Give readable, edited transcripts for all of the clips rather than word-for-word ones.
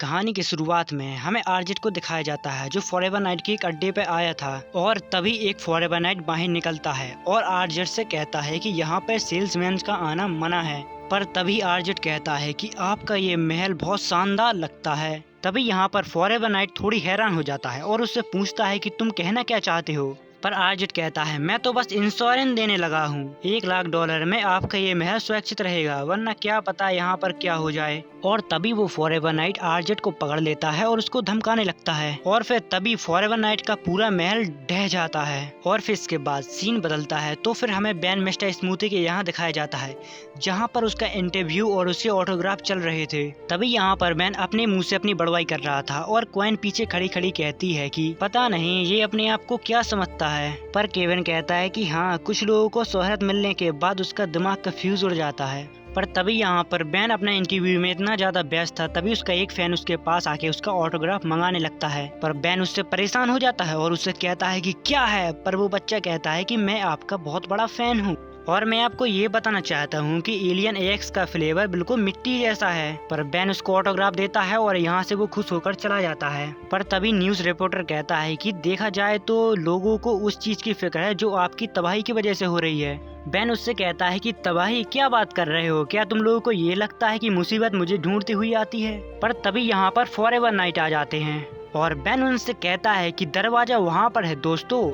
कहानी की शुरुआत में हमें आरजेट को दिखाया जाता है जो फॉरएवर नाइट के एक अड्डे पे आया था और तभी एक फॉरएवर नाइट बाहर निकलता है और आरजेट से कहता है कि यहाँ पर सेल्समैन का आना मना है। पर तभी आरजेट कहता है कि आपका ये महल बहुत शानदार लगता है। तभी यहाँ पर फॉरएवर नाइट थोड़ी हैरान हो जाता है और उससे पूछता है कि तुम कहना क्या चाहते हो। पर आरजेट कहता है मैं तो बस इंश्योरेंस देने लगा हूँ, $1,00,000 में आपका ये महल सुरक्षित रहेगा, वरना क्या पता यहाँ पर क्या हो जाए। और तभी वो फॉरएवर नाइट आरजेट को पकड़ लेता है और उसको धमकाने लगता है और फिर तभी फॉरएवर नाइट का पूरा महल ढह जाता है। और फिर इसके बाद सीन बदलता है तो फिर हमें बेन मिस्टर स्मूथी के यहाँ दिखाया जाता है जहाँ पर उसका इंटरव्यू और उसके ऑटोग्राफ चल रहे थे। तभी यहाँ पर बेन अपने मुंह से अपनी बड़वाई कर रहा था और क्वेन पीछे खड़ी खड़ी कहती है कि पता नहीं ये अपने आप को क्या समझता है। पर केविन कहता है कि हाँ, कुछ लोगों को शोहरत मिलने के बाद उसका दिमाग का फ्यूज उड़ जाता है। पर तभी यहाँ पर बेन अपना इंटरव्यू में इतना ज्यादा व्यस्त था तभी उसका एक फैन उसके पास आके उसका ऑटोग्राफ मंगाने लगता है। पर बेन उससे परेशान हो जाता है और उससे कहता है कि क्या है। पर वो बच्चा कहता है कि मैं आपका बहुत बड़ा फैन हूँ और मैं आपको ये बताना चाहता हूँ कि एलियन एक्स का फ्लेवर बिल्कुल मिट्टी जैसा है। पर बेन उसको ऑटोग्राफ देता है और यहाँ से वो खुश होकर चला जाता है। पर तभी न्यूज रिपोर्टर कहता है कि देखा जाए तो लोगों को उस चीज की फिक्र है जो आपकी तबाही की वजह से हो रही है। बेन उससे कहता है कि तबाही, क्या बात कर रहे हो? क्या तुम लोगों को ये लगता है कि मुसीबत मुझे ढूंढती हुई आती है? पर तभी यहाँ पर फॉरएवर नाइट आ जाते हैं और बेन उनसे कहता है कि दरवाजा वहाँ पर है दोस्तों।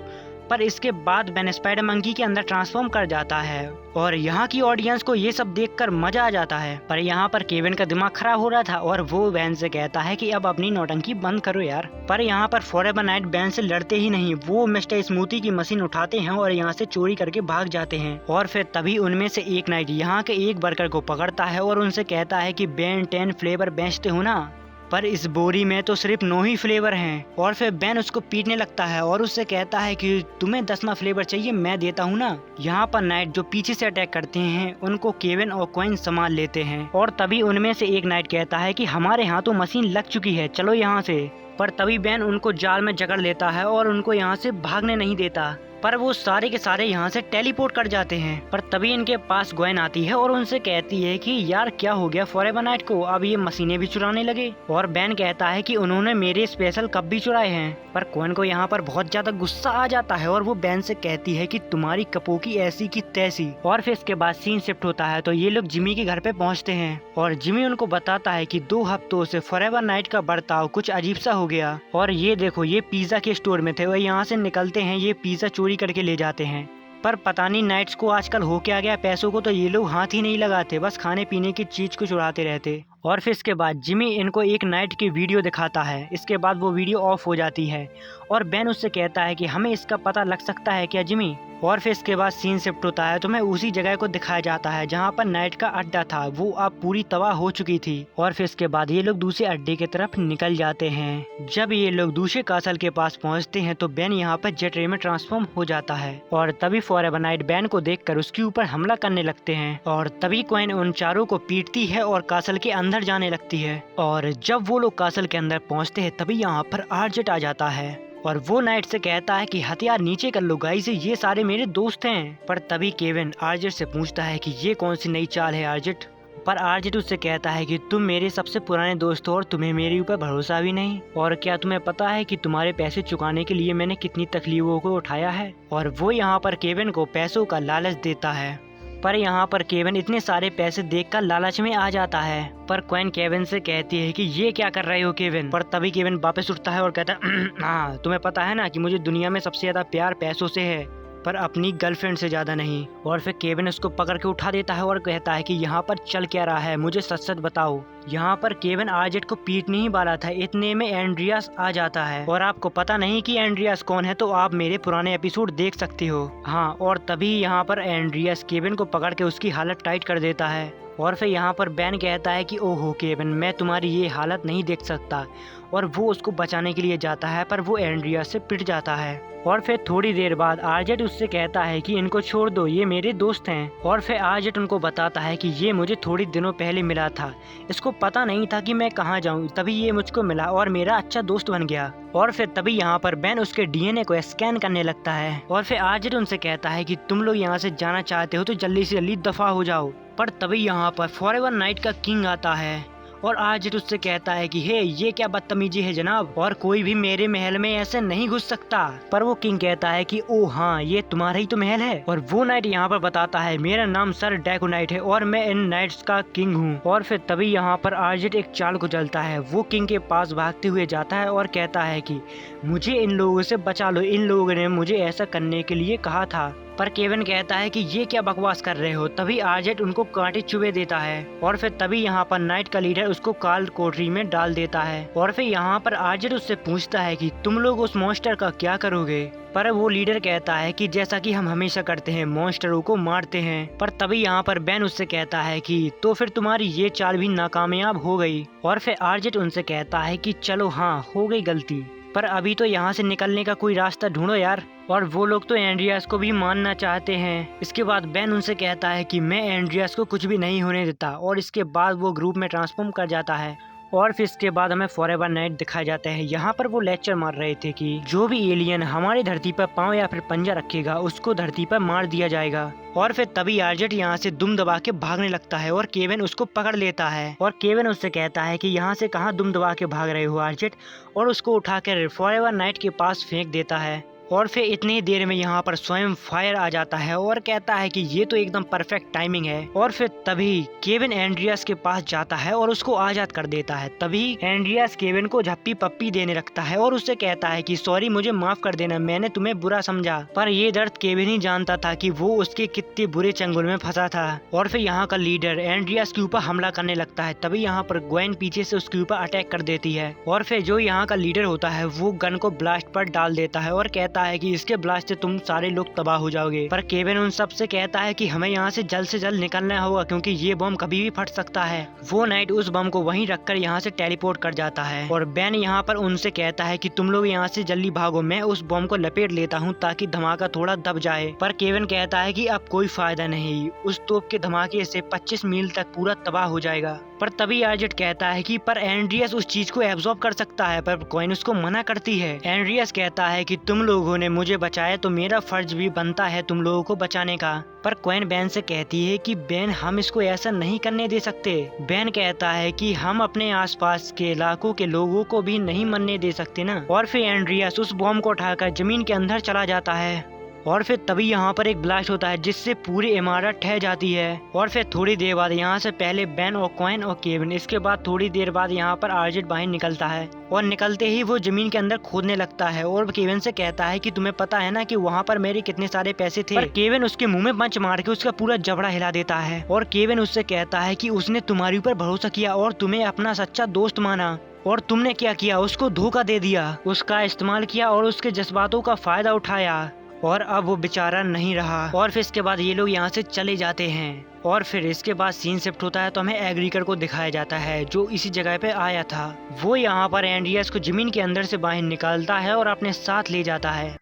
पर इसके बाद बेन स्पाइडर मंकी के अंदर ट्रांसफॉर्म कर जाता है और यहाँ की ऑडियंस को ये सब देखकर मजा आ जाता है। पर यहाँ पर केविन का दिमाग खराब हो रहा था और वो बेन से कहता है कि अब अपनी नौटंकी बंद करो यार। पर यहाँ पर फॉरएवर नाइट बेन से लड़ते ही नहीं, वो मिस्टर स्मूथी की मशीन उठाते हैं और यहाँ से चोरी करके भाग जाते हैं। और फिर तभी उनमें से एक नाइट यहाँ के एक वर्कर को पकड़ता है और उनसे कहता है कि बेन 10 फ्लेवर बेचते हो ना, पर इस बोरी में तो सिर्फ 9 ही फ्लेवर हैं। और फिर बेन उसको पीटने लगता है और उससे कहता है कि तुम्हें 10वां फ्लेवर चाहिए, मैं देता हूँ ना। यहाँ पर नाइट जो पीछे से अटैक करते हैं उनको केविन और क्वेन संभाल लेते हैं और तभी उनमें से एक नाइट कहता है कि हमारे यहाँ तो मशीन लग चुकी है, चलो यहाँ से। पर तभी बेन उनको जाल में जकड़ लेता है और उनको यहाँ से भागने नहीं देता। पर वो सारे के सारे यहाँ से टेलीपोर्ट कर जाते हैं। पर तभी इनके पास ग्वेन आती है और उनसे कहती है कि यार क्या हो गया फॉरएवर नाइट को, अब ये मशीनें भी चुराने लगे। और बेन कहता है कि उन्होंने मेरे स्पेशल कप भी चुराए हैं। पर ग्वेन को यहाँ पर बहुत ज्यादा गुस्सा आ जाता है और वो बेन से कहती है कि तुम्हारी कपों की ऐसी की तैसी। और फिर इसके बाद सीन शिफ्ट होता है तो ये लोग जिमी के घर पे पहुँचते हैं और जिमी उनको बताता है कि 2 हफ्तों से फॉरएवर नाइट का बर्ताव कुछ अजीब सा हो गया। और ये देखो, ये पिज्जा के स्टोर में थे, वो यहाँ से निकलते हैं, ये पिज्जा चोरी करके ले जाते हैं। पर पता नहीं नाइट्स को आजकल हो क्या गया, पैसों को तो ये लोग हाथ ही नहीं लगाते, बस खाने पीने की चीज को चुराते रहते। और फिर इसके बाद जिमी इनको एक नाइट की वीडियो दिखाता है। इसके बाद वो वीडियो ऑफ हो जाती है और बेन उससे कहता है कि हमें इसका पता लग सकता है क्या जिमी। और फिर इसके बाद सीन शिफ्ट होता है तो मैं उसी जगह को दिखाया जाता है जहाँ पर नाइट का अड्डा था, वो अब पूरी तबाह हो चुकी थी। और फिर इसके बाद ये लोग दूसरे अड्डे की तरफ निकल जाते हैं। जब ये लोग दूसरे कासल के पास पहुँचते हैं तो बेन यहाँ पर जेट रे में ट्रांसफॉर्म हो जाता है और तभी फॉरएवर नाइट बेन को देखकर उसके ऊपर हमला करने लगते हैं। और तभी क्वेन उन चारों को पीटती है और कासल के अंदर जाने लगती है। और जब वो लोग कासल के अंदर पहुँचते हैं तभी यहाँ पर आरजेट आ जाता है और वो नाइट से कहता है कि हथियार नीचे कर लो गाइस, ये सारे मेरे दोस्त हैं। पर तभी केविन आरजेट से पूछता है कि ये कौन सी नई चाल है आरजेट। पर आरजेट उससे कहता है कि तुम मेरे सबसे पुराने दोस्त हो और तुम्हें मेरे ऊपर भरोसा भी नहीं, और क्या तुम्हें पता है कि तुम्हारे पैसे चुकाने के लिए मैंने कितनी तकलीफों को उठाया है। और वो यहाँ पर केविन को पैसों का लालच देता है। पर यहाँ पर केविन इतने सारे पैसे देखकर लालच में आ जाता है। पर क्वेन केविन से कहती है कि ये क्या कर रहे हो केविन। पर तभी केविन वापस उठता है और कहता है हाँ, तुम्हें पता है ना कि मुझे दुनिया में सबसे ज्यादा प्यार पैसों से है, पर अपनी गर्लफ्रेंड से ज्यादा नहीं। और फिर केविन उसको पकड़ के उठा देता है और कहता है कि यहाँ पर चल क्या रहा है, मुझे सच सच बताओ। यहाँ पर केविन आरजेट को पीटने ही वाला था, इतने में एंड्रियास आ जाता है और आपको पता नहीं कि एंड्रियास कौन है तो आप मेरे पुराने एपिसोड देख सकते हो। हाँ, और तभी यहाँ पर एंड्रियास केविन को पकड़ के उसकी हालत टाइट कर देता है। और फिर यहाँ पर बेन कहता है कि ओहो केविन, मैं तुम्हारी ये हालत नहीं देख सकता। और वो उसको बचाने के लिए जाता है पर वो एंड्रियास से पिट जाता है। और फिर थोड़ी देर बाद आरजेट उससे कहता है कि इनको छोड़ दो, ये मेरे दोस्त हैं। और फिर आरजेट उनको बताता है कि ये मुझे थोड़ी दिनों पहले मिला था, इसको पता नहीं था कि मैं कहाँ जाऊँ, तभी ये मुझको मिला और मेरा अच्छा दोस्त बन गया। और फिर तभी यहाँ पर बेन उसके डीएनए को स्कैन करने लगता है। और फिर आरजेट उनसे कहता है कि तुम लोग यहाँ से जाना चाहते हो तो जल्दी से जल्दी दफा हो जाओ। पर तभी यहाँ पर फॉरएवर नाइट का किंग आता है और आर्जेट उससे कहता है कि हे ये क्या बदतमीजी है जनाब, और कोई भी मेरे महल में ऐसे नहीं घुस सकता। पर वो किंग कहता है कि ओ हाँ ये तुम्हारा ही तो महल है। और वो नाइट यहाँ पर बताता है मेरा नाम सर डेको नाइट है और मैं इन नाइट्स का किंग हूँ। और फिर तभी यहाँ पर आर्जेट एक चाल को चलता है, वो किंग के पास भागते हुए जाता है और कहता है कि मुझे इन लोगों से बचा लो, इन लोगों ने मुझे ऐसा करने के लिए कहा था। पर केविन कहता है कि ये क्या बकवास कर रहे हो। तभी आर्जेट उनको कांटे चुभे देता है और फिर तभी यहाँ पर नाइट का लीडर उसको काल कोठरी में डाल देता है। और फिर यहाँ पर आर्जेट उससे पूछता है कि तुम लोग उस मॉन्स्टर का क्या करोगे। पर वो लीडर कहता है कि जैसा कि हम हमेशा करते हैं, मॉन्स्टरों को मारते हैं। पर तभी यहाँ पर बेन उससे कहता है कि तो फिर तुम्हारी ये चाल भी नाकामयाब हो गई। और फिर आर्जेट उनसे कहता है कि चलो हाँ हो गई गलती, पर अभी तो यहाँ से निकलने का कोई रास्ता ढूंढो यार। और वो लोग तो एंड्रियास को भी मानना चाहते हैं। इसके बाद बेन उनसे कहता है कि मैं एंड्रियास को कुछ भी नहीं होने देता। और इसके बाद वो ग्रुप में ट्रांसफॉर्म कर जाता है। और फिर इसके बाद हमें फॉरएवर नाइट दिखाया जाता है। यहाँ पर वो लेक्चर मार रहे थे कि जो भी एलियन हमारी धरती पर पाँव या फिर पंजा रखेगा उसको धरती पर मार दिया जाएगा। और फिर तभी आर्जेट यहाँ से दुम दबा के भागने लगता है और केविन उसको पकड़ लेता है। और केविन उससे कहता है कि यहाँ से कहाँ दुम दबा के भाग रहे हो आर्जेट, और उसको उठाकर फॉरएवर नाइट के पास फेंक देता है। और फिर इतनी देर में यहाँ पर स्वयं फायर आ जाता है और कहता है कि ये तो एकदम परफेक्ट टाइमिंग है। और फिर तभी केविन एंड्रियास के पास जाता है और उसको आजाद कर देता है। तभी एंड्रियास केविन को झप्पी पप्पी देने लगता है और उससे कहता है कि सॉरी मुझे माफ कर देना, मैंने तुम्हें बुरा समझा। पर ये दर्द केविन ही जानता था कि वो उसके कितने बुरे चंगुल में फंसा था। और फिर यहाँ का लीडर एंड्रियास के ऊपर हमला करने लगता है। तभी यहाँ पर ग्वेन पीछे से उसके ऊपर अटैक कर देती है। और फिर जो यहाँ का लीडर होता है वो गन को ब्लास्ट पर डाल देता है और कहता है कि इसके ब्लास्ट से तुम सारे लोग तबाह हो जाओगे। पर केविन उन सब से कहता है कि हमें यहाँ से जल्द निकलना होगा क्योंकि ये बम कभी भी फट सकता है। वो नाइट उस बम को वहीं रखकर यहाँ से टेलीपोर्ट कर जाता है। और बेन यहाँ पर उनसे कहता है कि तुम लोग यहाँ से जल्दी भागो, मैं उस बम को लपेट लेता हूँ ताकि धमाका थोड़ा दब जाए। पर केविन कहता है कि अब कोई फायदा नहीं, उस तोप के धमाके से 25 मील तक पूरा तबाह हो जाएगा। पर तभी आर्जेट कहता है कि पर एंड्रियास उस चीज को एब्जॉर्ब कर सकता है। पर क्वीन उसको मना करती है। एंड्रियास कहता है कि तुम लोगों ने मुझे बचाया तो मेरा फर्ज भी बनता है तुम लोगों को बचाने का। पर क्वीन बेन से कहती है कि बेन हम इसको ऐसा नहीं करने दे सकते। बेन कहता है कि हम अपने आसपास के इलाकों के लोगों को भी नहीं मरने दे सकते ना। और फिर एंड्रियास उस बॉम्ब को उठाकर जमीन के अंदर चला जाता है। और फिर तभी यहाँ पर एक ब्लास्ट होता है जिससे पूरी इमारत ढह जाती है। और फिर थोड़ी देर बाद यहाँ से पहले बेन और क्वीन और केविन, इसके बाद थोड़ी देर बाद यहाँ पर आर्जेट बाहर निकलता है। और निकलते ही वो जमीन के अंदर खोदने लगता है और केविन से कहता है कि तुम्हें पता है ना कि वहाँ पर मेरे कितने सारे पैसे थे। पर केविन उसके मुंह में पंच मार के उसका पूरा जबड़ा हिला देता है। और केविन उससे कहता है कि उसने तुम्हारे ऊपर भरोसा किया और तुम्हें अपना सच्चा दोस्त माना, और तुमने क्या किया, उसको धोखा दे दिया, उसका इस्तेमाल किया और उसके जज्बातों का फायदा उठाया, और अब वो बेचारा नहीं रहा। और फिर इसके बाद ये लोग यहाँ से चले जाते हैं। और फिर इसके बाद सीन शिफ्ट होता है तो हमें एग्रीकर को दिखाया जाता है जो इसी जगह पे आया था। वो यहाँ पर एंड्रियास को जमीन के अंदर से बाहर निकालता है और अपने साथ ले जाता है।